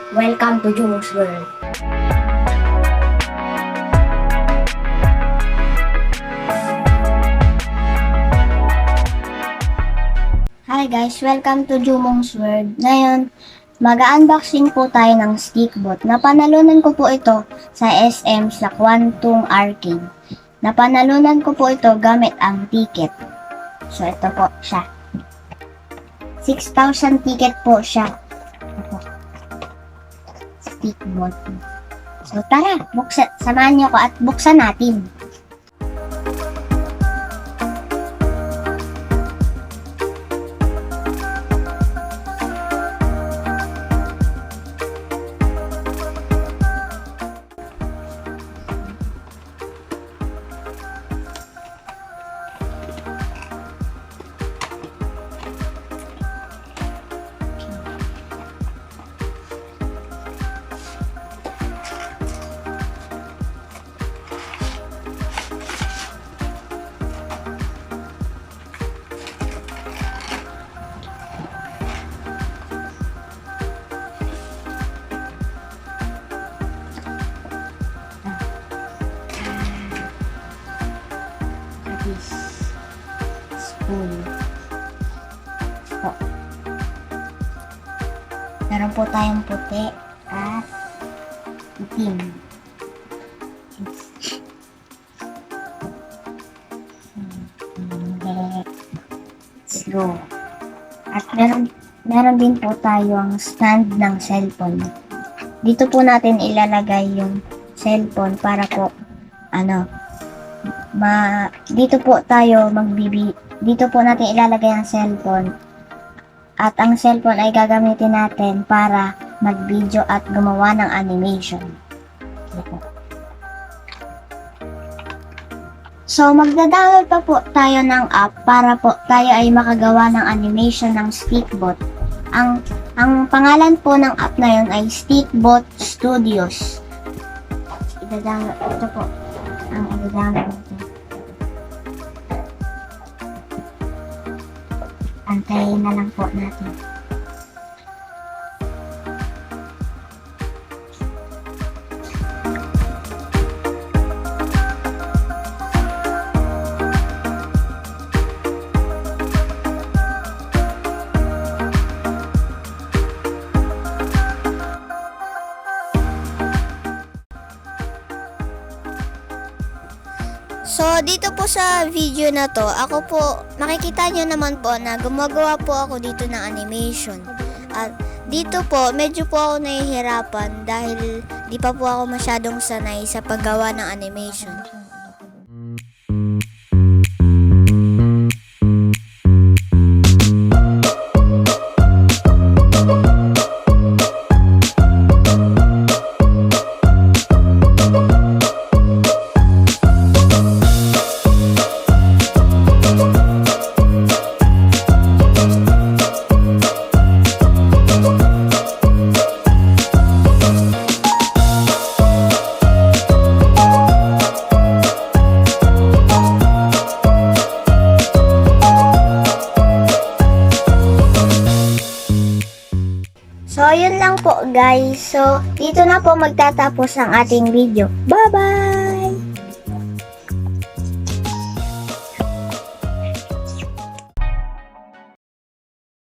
Welcome to Jumo's World. Hi guys, welcome to Jumong's World. Ngayon, mag-unboxing po tayo ng stickbot. Napanalunan ko po ito sa SM sa Quantum Arcade. Napanalunan ko po ito gamit ang ticket. So, ito po siya. 6,000 ticket po siya. Ito po. Stickbot. So, tara, samahan niyo ko at buksan natin. Spoon. Po. Meron po tayong puti at itim. Let's go. At meron din po tayong stand ng cellphone. Dito po natin ilalagay yung cellphone para po dito po natin ilalagay ang cellphone. At ang cellphone ay gagamitin natin para mag-video at gumawa ng animation. So, magda-download pa po tayo ng app para po tayo ay makagawa ng animation ng Stickbot. Ang pangalan po ng app na yun ay Stickbot Studios. Ito po ang i-download natin. Antayin na lang po natin. So, dito po sa video na to, ako po, makikita nyo naman po na gumagawa po ako dito ng animation. At dito po, medyo po ako nahihirapan dahil di pa po ako masyadong sanay sa paggawa ng animation. So, yun lang po guys. So, dito na po magtatapos ang ating video. Bye-bye!